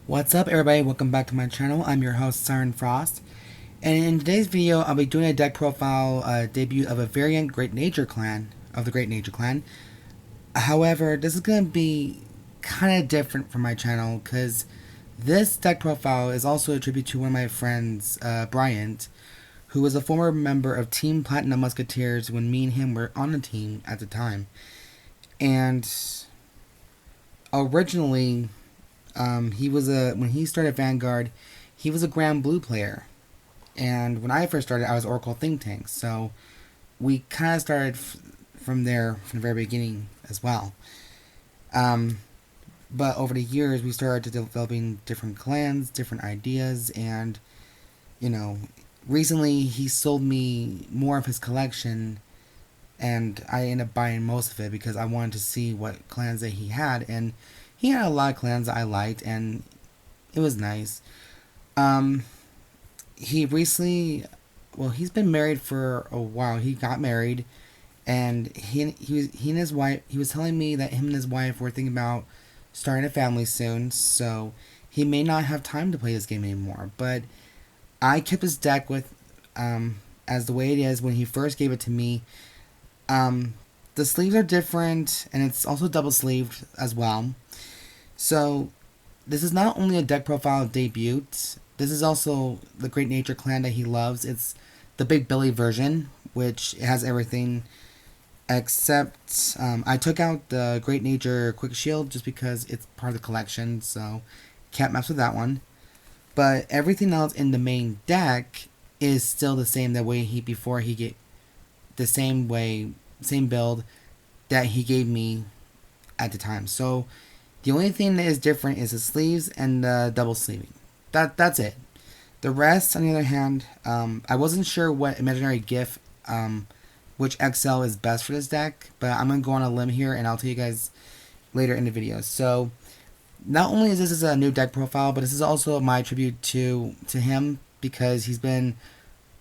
What's up everybody, welcome back to my channel. I'm your host Siren Frost, and in today's video I'll be doing a deck profile debut of a variant Great Nature Clan, of the Great Nature Clan. However, this is going to be kind of different from my channel because this deck profile is also a tribute to one of my friends, Bryant, who was a former member of Team Platinum Musketeers when me and him were on the team at the time. And originally, when he started Vanguard, he was a Grand Blue player. And when I first started, I was Oracle Think Tank. So we kind of started from there, from the very beginning as well. But over the years, we started developing different clans, different ideas, and, you know, recently he sold me more of his collection, and I ended up buying most of it because I wanted to see what clans that he had, and he had a lot of clans that I liked, and it was nice. He recently, well, he's been married for a while. He got married, and he and his wife, he was telling me that him and his wife were thinking about starting a family soon, so he may not have time to play this game anymore. But I kept his deck with, as the way it is when he first gave it to me. The sleeves are different, and it's also double sleeved as well. So this is not only a deck profile debut, this is also the Great Nature Clan that he loves. It's the Bigbelly version, which has everything except I took out the Great Nature Quick Shield just because it's part of the collection, so can't mess with that one. But everything else in the main deck is still the same before he get the same build that he gave me at the time. So the only thing that is different is the sleeves and the double sleeving. That's it. The rest, on the other hand, I wasn't sure what imaginary GIF, which Accel is best for this deck, but I'm going to go on a limb here and I'll tell you guys later in the video. So not only is this a new deck profile, but this is also my tribute to him because he's been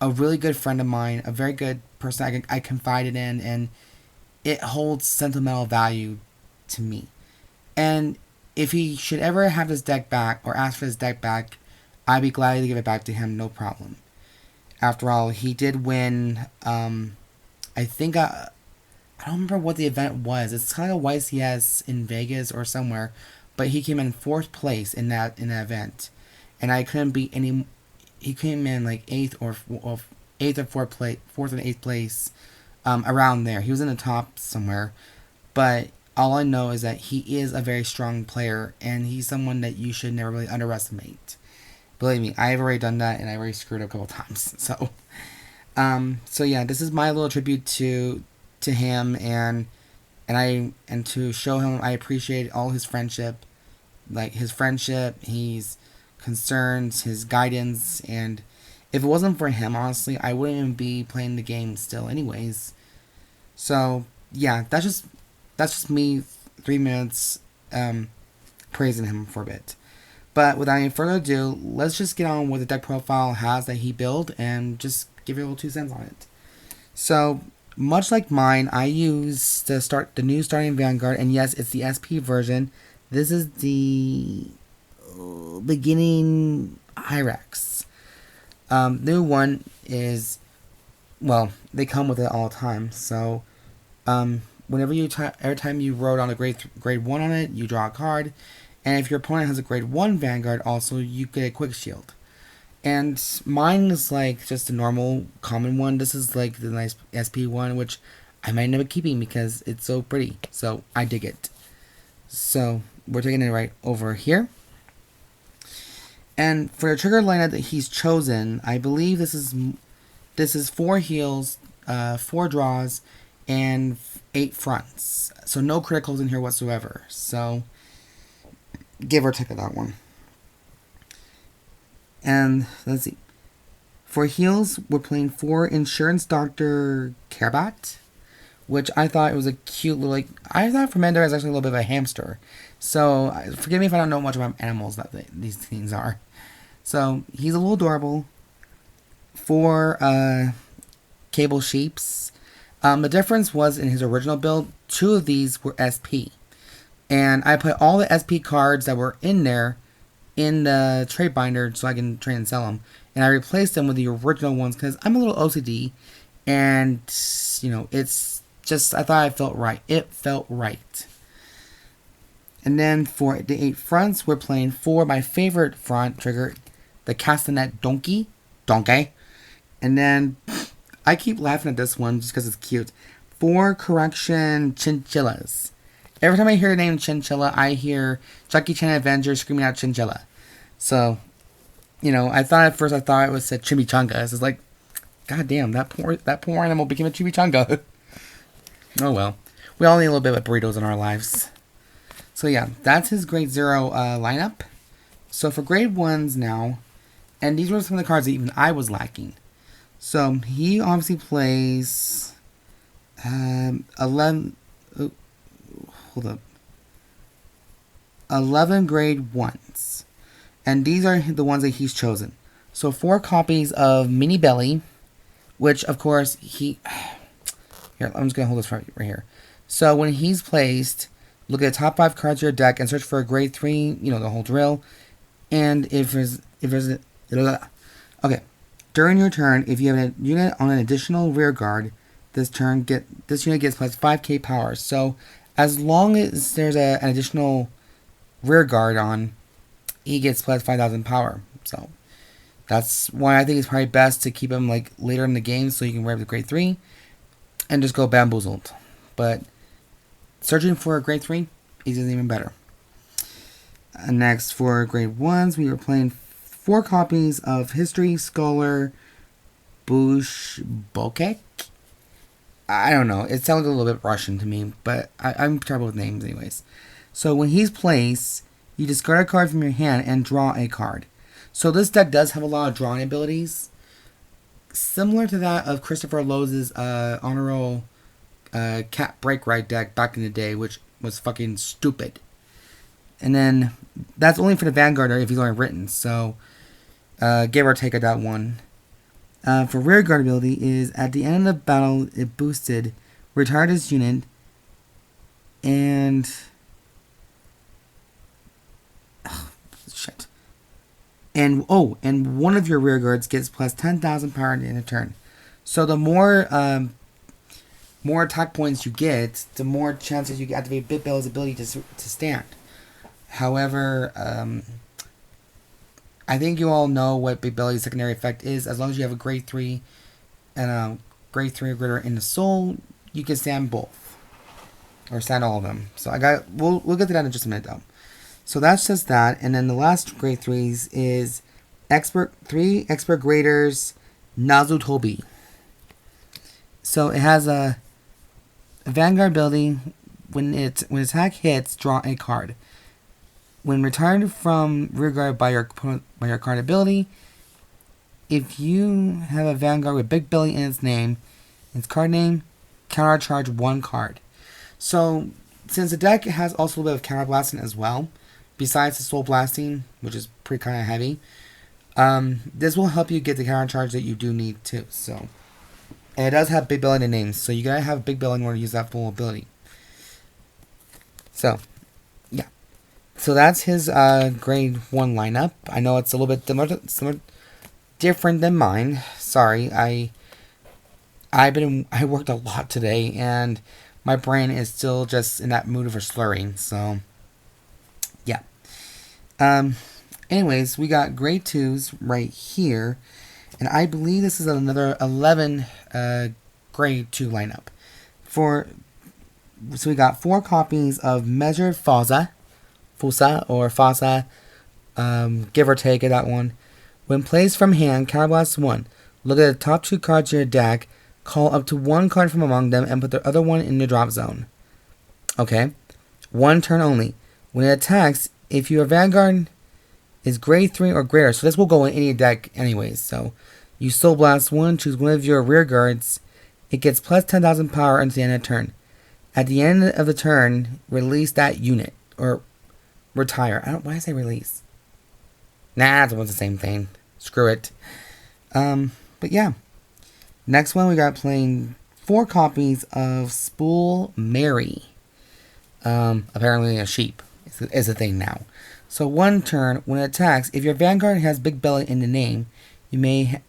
a really good friend of mine, a very good person I confided in, and it holds sentimental value to me. And if he should ever have his deck back or ask for his deck back, I'd be glad to give it back to him, no problem. After all, he did win, I think, I don't remember what the event was. It's kind of YCS in Vegas or somewhere, but he came in 4th place in that event. And I couldn't beat any, he came in like 8th or 4th and 8th place, around there. He was in the top somewhere, but all I know is that he is a very strong player, and he's someone that you should never really underestimate. Believe me, I've already done that, and I already screwed up a couple times. So, so yeah, this is my little tribute to him, and to show him I appreciate all his friendship, like his friendship, his concerns, his guidance, and if it wasn't for him, honestly, I wouldn't even be playing the game still, anyways. So yeah, that's just me 3 minutes praising him for a bit. But without any further ado, let's just get on with the deck profile has that he built and just give you a little 2 cents on it. So much like mine, I use the new starting Vanguard, and yes, it's the SP version. This is the beginning Hyrax. New one is, well, they come with it all the time. So every time you roll on a grade 1 on it, you draw a card. And if your opponent has a grade 1 Vanguard also, you get a quick shield. And mine is like just a normal common one. This is like the nice SP one, which I might end up keeping because it's so pretty. So I dig it. So we're taking it right over here. And for the trigger lineup that he's chosen, I believe this is 4 heals, 4 draws, and 8 fronts. So no criticals in here whatsoever. So give or take that one. And let's see. For heals, we're playing 4 Insurance Doctor Carebat, which I thought it was a cute little, I thought Fermender is actually a little bit of a hamster. So forgive me if I don't know much about animals that these things are. So he's a little adorable. 4 Cable Sheeps. The difference was in his original build, 2 of these were SP. And I put all the SP cards that were in there in the trade binder so I can trade and sell them. And I replaced them with the original ones because I'm a little OCD. And, you know, it's just, I thought it felt right. It felt right. And then for the 8 fronts, we're playing 4, my favorite front trigger, the Castanet Donkey. And then, I keep laughing at this one just because it's cute. 4 correction Chinchillas. Every time I hear the name Chinchilla, I hear Jackie Chan Avenger screaming out Chinchilla. So, you know, I thought it was a chimichangas. It's like, god damn, that poor animal became a chimichanga. Oh well. We all need a little bit of burritos in our lives. So yeah, that's his grade 0 lineup. So for grade 1s now, and these were some of the cards that even I was lacking. So he obviously plays 11 grade 1s. And these are the ones that he's chosen. So 4 copies of Minibelly, which of course here, I'm just going to hold this right here. So when he's placed, look at the top 5 cards of your deck and search for a grade 3, you know, the whole drill. And if there's okay, during your turn, if you have a unit on an additional rear guard, this unit gets plus 5k power. So as long as there's an additional rear guard on, he gets plus 5,000 power. So that's why I think it's probably best to keep him like later in the game so you can wear the grade 3 and just go bamboozled. But searching for a grade 3 is even better. Next, for grade 1s, we were playing 4 copies of History Scholar Bushboeckh. I don't know. It sounds a little bit Russian to me, but I'm terrible with names anyways. So when he's placed, you discard a card from your hand and draw a card. So this deck does have a lot of drawing abilities, similar to that of Christopher Lowe's Honorable Cat Break Ride deck back in the day, which was fucking stupid. And then that's only for the Vanguard if he's already written, so give or take at that one. For rear guard ability is at the end of the battle it boosted, retire this unit, and and one of your rear guards gets plus 10,000 power in a turn. So the more attack points you get, the more chances you can activate Bigbelly's ability to stand. However, I think you all know what Bigbelly's secondary effect is. As long as you have a grade 3 and a grade 3 or greater in the soul, you can stand both. Or stand all of them. So we'll get to that in just a minute though. So that's just that. And then the last grade 3s is 3 expert graders Nezutoby. So it has a Vanguard ability. When attack hits, draw a card. When returned from rearguard by your card ability, if you have a Vanguard with Bigbelly in its card name, countercharge 1 card. So since the deck has also a little bit of counter blasting as well, besides the soul blasting, which is pretty kind of heavy, this will help you get the countercharge that you do need too. So, and it does have Bigbelly in the name, so you gotta have Bigbelly in order to use that full ability. So, yeah. So that's his grade 1 lineup. I know it's a little bit different than mine. Sorry, I worked a lot today, and my brain is still just in that mood of a slurring. So, yeah. Anyways, we got grade 2s right here, and I believe this is another 11 grade 2 lineup. So we got 4 copies of Measured Fossa, give or take at that one. When placed from hand, counterblast 1. Look at the top 2 cards of your deck, call up to 1 card from among them, and put the other one in the drop zone. Okay. 1 turn only. When it attacks, if your Vanguard is grade 3 or greater, so this will go in any deck anyways, so you Soul Blast 1, choose one of your rear guards, it gets plus 10,000 power until the end of the turn. At the end of the turn, release that unit, or retire. Why did I say release? Nah, it's the same thing. Screw it. But yeah. Next one, we got playing 4 copies of Spool Merry. Apparently a sheep is a thing now. So one turn, when it attacks, if your Vanguard has Bigbelly in the name, you may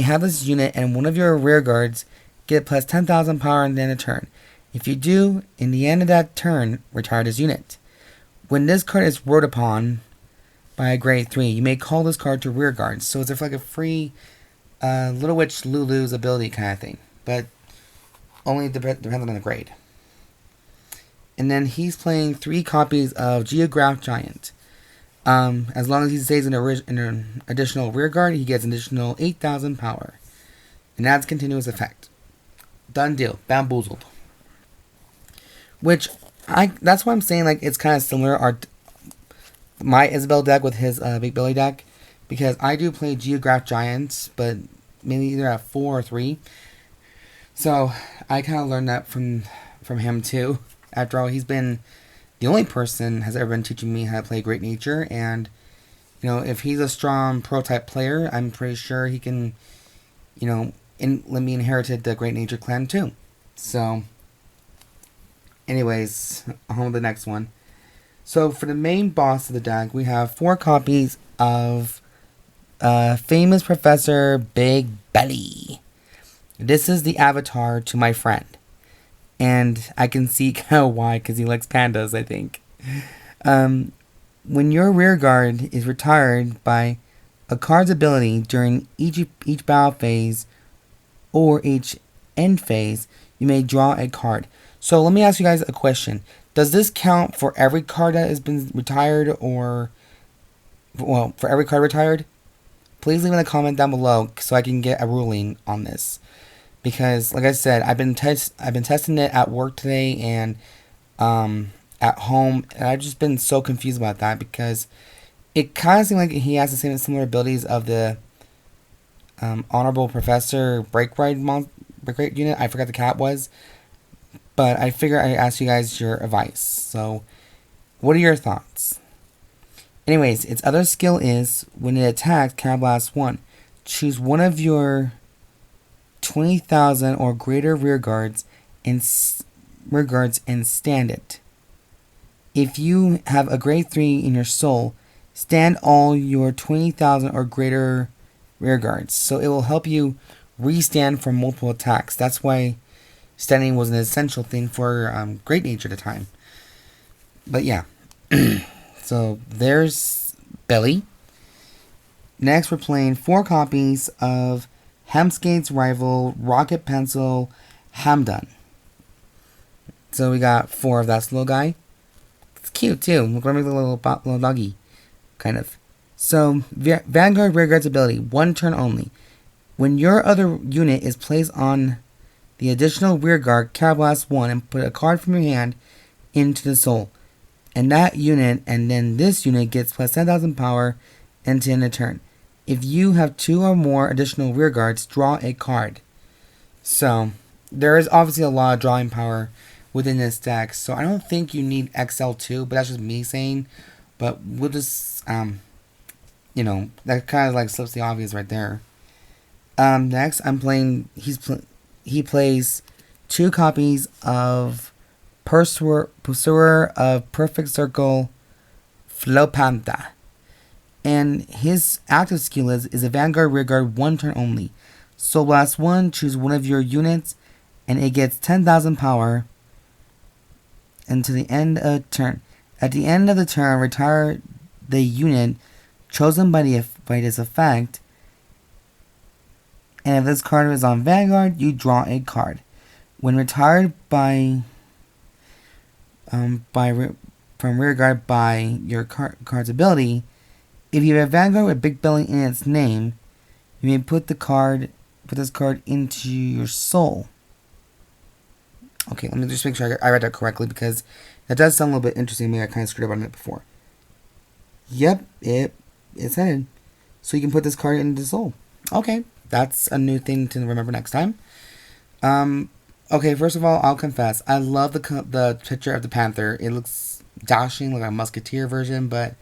have this unit and one of your rear guards get plus 10,000 power in the end of turn. If you do, in the end of that turn, retire this unit. When this card is rode upon by a grade 3, you may call this card to rear guard. So it's like a free Little Witch Lulu's ability kind of thing. But only depends on the grade. And then he's playing 3 copies of Geograph Giant. As long as he stays in an additional rear guard, he gets an additional 8,000 power. And that's continuous effect. Done deal. Bamboozled. That's why I'm saying like it's kind of similar my Isabel deck with his Bigbelly deck, because I do play Geograph Giants, but maybe either at 4 or 3. So I kind of learned that from him too. After all, he's been the only person has ever been teaching me how to play Great Nature, and if he's a strong pro-type player, I'm pretty sure he can, let me inherited the Great Nature clan too. So, anyways, on to the next one. So for the main boss of the deck, we have 4 copies of famous Professor Bigbelly. This is the avatar to my friend. And I can see kind of why, because he likes pandas, I think. When your rear guard is retired by a card's ability during each battle phase or each end phase, you may draw a card. So let me ask you guys a question. Does this count for every card that has been retired, or for every card retired? Please leave in a comment down below so I can get a ruling on this. Because, like I said, I've been testing it at work today and at home, and I've just been so confused about that, because it kind of seemed like he has the same similar abilities of the Honorable Professor Break Ride unit. I forgot the cat was, but I figured I'd ask you guys your advice. So, what are your thoughts? Anyways, its other skill is when it attacks Counterblast 1, choose one of your 20,000 or greater rear guards and stand it. If you have a grade 3 in your soul, stand all your 20,000 or greater rear guards. So it will help you restand for multiple attacks. That's why standing was an essential thing for Great Nature at the time. But yeah. So there's Belly. Next we're playing 4 copies of Hammsuke's rival, Rocket Pencil, Hammdon. So we got 4 of that little guy. It's cute too. Look at the little doggy, kind of. So Vanguard rearguards ability, 1 turn only. When your other unit is placed on the additional rearguard, Counterblast 1, and put a card from your hand into the soul, and that unit, and then this unit gets plus 10,000 power into the turn. If you have 2 or more additional rear guards, draw a card. So, there is obviously a lot of drawing power within this deck. So, I don't think you need Accel 2, but that's just me saying. But we'll just, that kind of like slips the obvious right there. Next, I'm playing, he plays 2 copies of Pursuer of Perfect Circle, Panther. And his active skill is a Vanguard rearguard 1 turn only. So blast 1, choose one of your units, and it gets 10,000 power until the end of turn. At the end of the turn, retire the unit chosen by this effect. And if this card is on Vanguard, you draw a card. When retired from rearguard by your card's ability, if you have a Vanguard with Bigbelly in its name, you may put this card into your soul. Okay, let me just make sure I read that correctly, because that does sound a little bit interesting to me. I kind of screwed up on it before. Yep, it's headed. So you can put this card into the soul. Okay, that's a new thing to remember next time. Okay, first of all, I'll confess, I love the picture of the Panther. It looks dashing, like a musketeer version, but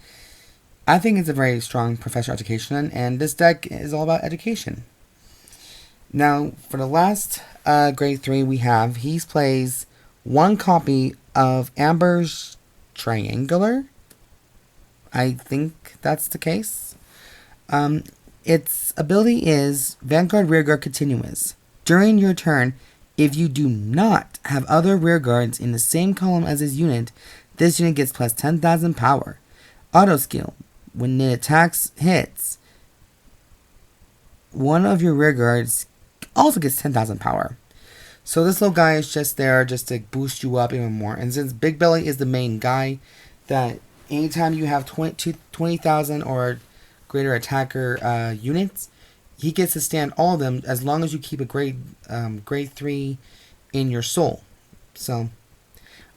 I think it's a very strong professional education, and this deck is all about education. Now, for the last grade 3 we have, he plays 1 copy of Amber's triangular. I think that's the case. Its ability is Vanguard Rearguard Continuous. During your turn, if you do not have other rearguards in the same column as this unit, this unit gets plus 10,000 power. Auto skill. When it attacks hits, one of your rearguards also gets 10,000 power. So this little guy is just there just to boost you up even more. And since Bigbelly is the main guy, that anytime you have 20,000 or greater attacker units, he gets to stand all of them as long as you keep a grade 3 in your soul. So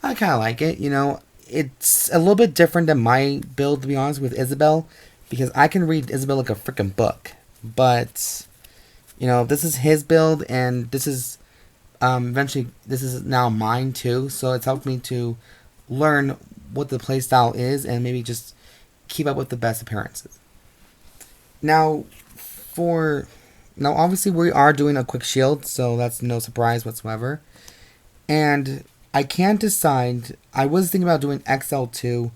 I kind of like it. You know, it's a little bit different than my build, to be honest, with Isabel, because I can read Isabel like a freaking book. But you know, this is his build, and this is eventually this is now mine too. So it's helped me to learn what the playstyle is and maybe just keep up with the best appearances. Now, obviously we are doing a quick shield, so that's no surprise whatsoever. And I can't decide. I was thinking about doing Accel 2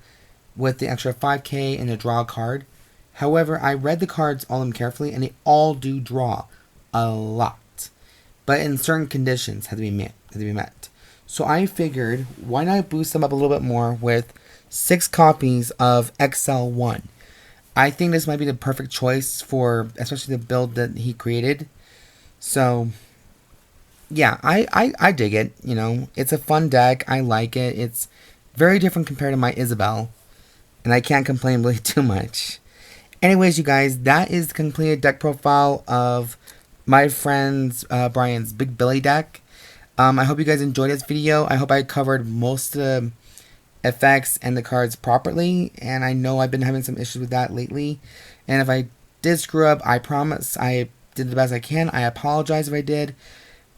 with the extra 5k and the draw card. However, I read the cards all of them carefully, and they all do draw a lot, but in certain conditions have to be met. So I figured, why not boost them up a little bit more with 6 copies of Accel 1. I think this might be the perfect choice for, especially the build that he created. So yeah, I dig it. You know, it's a fun deck. I like it. It's very different compared to my Isabel, and I can't complain really too much. Anyways, you guys, that is the completed deck profile of my friend's Brian's Bigbelly deck. I hope you guys enjoyed this video. I hope I covered most of the effects and the cards properly, and I know I've been having some issues with that lately, and if I did screw up, I promise I did the best I can. I apologize if I did,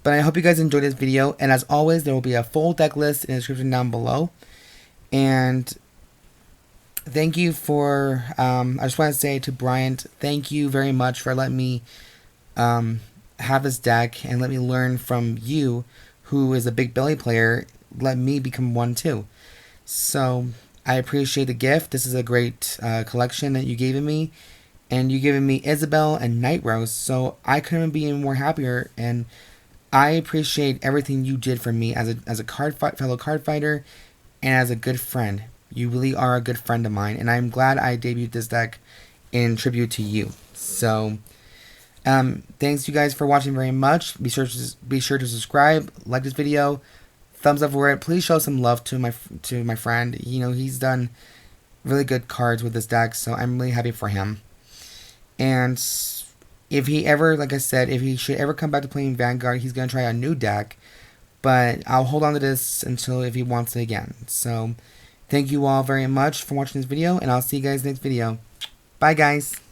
but I hope you guys enjoyed this video, and as always, there will be a full deck list in the description down below. And thank you for I just want to say to Brian, thank you very much for letting me have this deck and let me learn from you, who is a Bigbelly player. Let me become one too. So I appreciate the gift. This is a great collection that you gave me, and you given me Isabel and Night Rose, so I couldn't be any more happier. And I appreciate everything you did for me as a fellow card fighter and as a good friend. You really are a good friend of mine, and I'm glad I debuted this deck in tribute to you. So thanks you guys for watching very much. Be sure to subscribe, like this video, thumbs up for it. Please show some love to my friend. You know, he's done really good cards with this deck, so I'm really happy for him. And if he ever, like I said, if he should ever come back to playing Vanguard, he's gonna try a new deck. But I'll hold on to this until if he wants it again. So thank you all very much for watching this video, and I'll see you guys next video. Bye, guys.